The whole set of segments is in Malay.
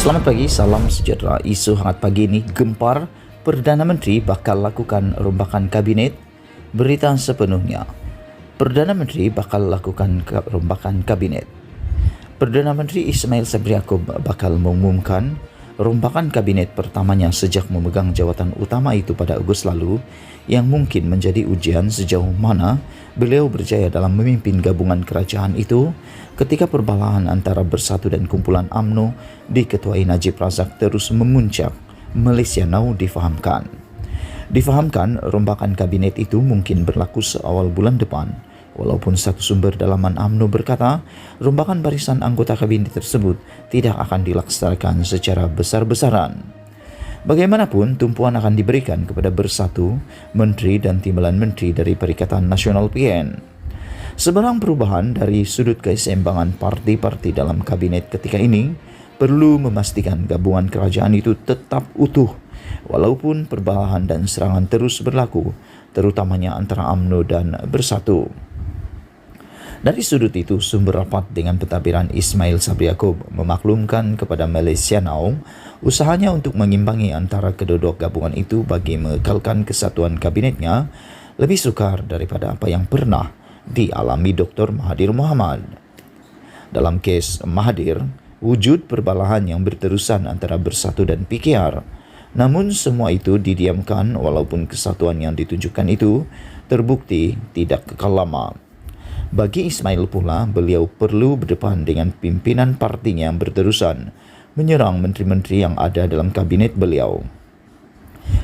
Selamat pagi, salam sejahtera. Isu hangat pagi ini gempar, Perdana Menteri bakal lakukan rombakan kabinet. Berita sepenuhnya. Perdana Menteri bakal lakukan rombakan kabinet. Perdana Menteri Ismail Sabri Yaakob bakal mengumumkan rombakan kabinet pertamanya sejak memegang jawatan utama itu pada Ogos lalu, yang mungkin menjadi ujian sejauh mana beliau berjaya dalam memimpin gabungan kerajaan itu ketika perbalahan antara Bersatu dan kumpulan UMNO diketuai Najib Razak terus memuncak. Malaysia Now difahamkan rombakan kabinet itu mungkin berlaku seawal bulan depan, walaupun satu sumber dalaman UMNO berkata rombakan barisan anggota kabinet tersebut tidak akan dilaksanakan secara besar-besaran. Bagaimanapun, tumpuan akan diberikan kepada Bersatu, Menteri dan Timbalan Menteri dari Perikatan Nasional PN. Sebarang perubahan dari sudut keseimbangan parti-parti dalam kabinet ketika ini perlu memastikan gabungan kerajaan itu tetap utuh, walaupun perbalahan dan serangan terus berlaku, terutamanya antara UMNO dan Bersatu. Dari sudut itu, sumber rapat dengan pentadbiran Ismail Sabri Yaakob memaklumkan kepada Malaysia Now usahanya untuk mengimbangi antara kedua gabungan itu bagi mengekalkan kesatuan kabinetnya lebih sukar daripada apa yang pernah dialami Dr. Mahathir Mohamad. Dalam kes Mahathir, wujud perbalahan yang berterusan antara Bersatu dan PKR. Namun semua itu didiamkan walaupun kesatuan yang ditunjukkan itu terbukti tidak kekal lama. Bagi Ismail pula, beliau perlu berdepan dengan pimpinan partinya yang berterusan, menyerang menteri-menteri yang ada dalam kabinet beliau.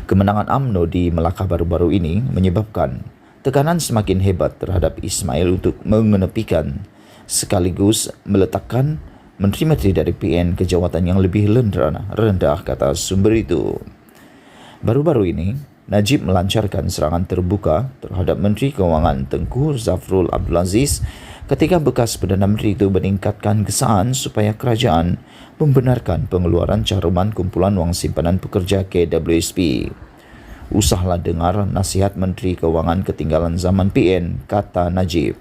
Kemenangan UMNO di Melaka baru-baru ini menyebabkan tekanan semakin hebat terhadap Ismail untuk mengenepikan sekaligus meletakkan menteri-menteri dari PN ke jawatan yang lebih rendah, kata sumber itu. Baru-baru ini, Najib melancarkan serangan terbuka terhadap Menteri Keuangan Tengku Zafrul Abdul Aziz ketika bekas Perdana Menteri itu meningkatkan kesaan supaya kerajaan membenarkan pengeluaran caruman kumpulan wang simpanan pekerja KWSP. Usahlah dengar nasihat Menteri Keuangan ketinggalan zaman PN, kata Najib.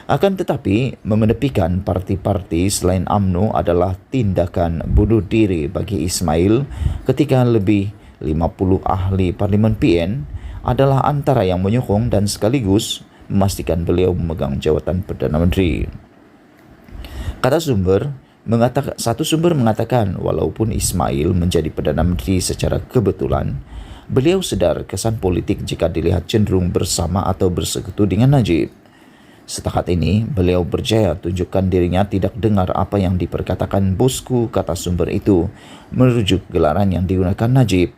Akan tetapi, mengenepikan parti-parti selain UMNO adalah tindakan bunuh diri bagi Ismail ketika lebih 50 ahli Parlimen PN adalah antara yang menyokong dan sekaligus memastikan beliau memegang jawatan Perdana Menteri. Satu sumber mengatakan walaupun Ismail menjadi Perdana Menteri secara kebetulan, beliau sedar kesan politik jika dilihat cenderung bersama atau bersekutu dengan Najib. Setakat ini, beliau berjaya tunjukkan dirinya tidak dengar apa yang diperkatakan bosku, kata sumber itu, merujuk gelaran yang digunakan Najib.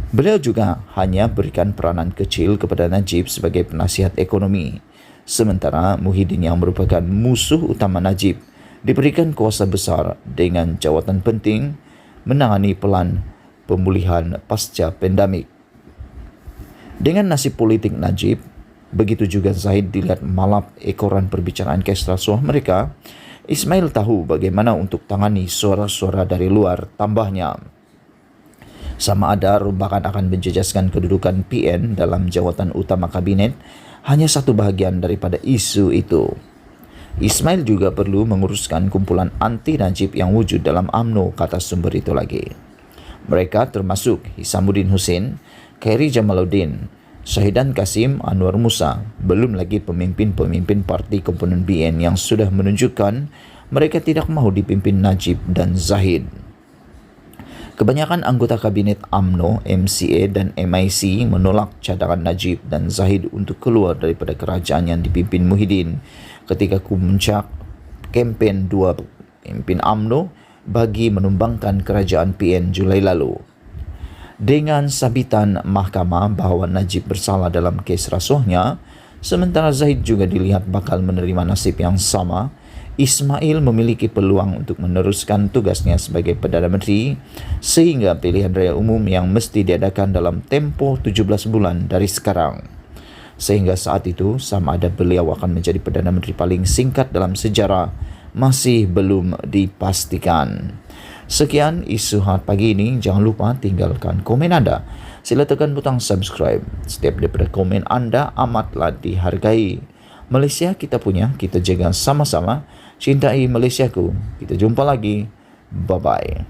Beliau juga hanya berikan peranan kecil kepada Najib sebagai penasihat ekonomi. Sementara Muhyiddin yang merupakan musuh utama Najib diberikan kuasa besar dengan jawatan penting menangani pelan pemulihan pasca pandemik. Dengan nasib politik Najib, begitu juga Zahid dilihat malap ekoran perbicaraan kes rasuah mereka, Ismail tahu bagaimana untuk tangani suara-suara dari luar, tambahnya. Sama ada rombakan akan menjejaskan kedudukan PN dalam jawatan utama kabinet, hanya satu bahagian daripada isu itu. Ismail juga perlu menguruskan kumpulan anti-Najib yang wujud dalam UMNO, kata sumber itu lagi. Mereka termasuk Hisamuddin Hussein, Khairi Jamaluddin, Syahidan Kasim, Anwar Musa, belum lagi pemimpin-pemimpin parti komponen BN yang sudah menunjukkan mereka tidak mahu dipimpin Najib dan Zahid. Kebanyakan anggota kabinet UMNO, MCA dan MIC menolak cadangan Najib dan Zahid untuk keluar daripada kerajaan yang dipimpin Muhyiddin ketika puncak kempen dua pemimpin UMNO bagi menumbangkan kerajaan PN Julai lalu. Dengan sabitan mahkamah bahawa Najib bersalah dalam kes rasuahnya, sementara Zahid juga dilihat bakal menerima nasib yang sama, Ismail memiliki peluang untuk meneruskan tugasnya sebagai Perdana Menteri sehingga pilihan raya umum yang mesti diadakan dalam tempoh 17 bulan dari sekarang. Sehingga saat itu, sama ada beliau akan menjadi Perdana Menteri paling singkat dalam sejarah masih belum dipastikan. Sekian isu hangat pagi ini. Jangan lupa tinggalkan komen anda. Sila tekan butang subscribe. Setiap daripada komen anda amatlah dihargai. Malaysia kita punya, kita jaga sama-sama. Cintai Malaysiaku. Kita jumpa lagi. Bye-bye.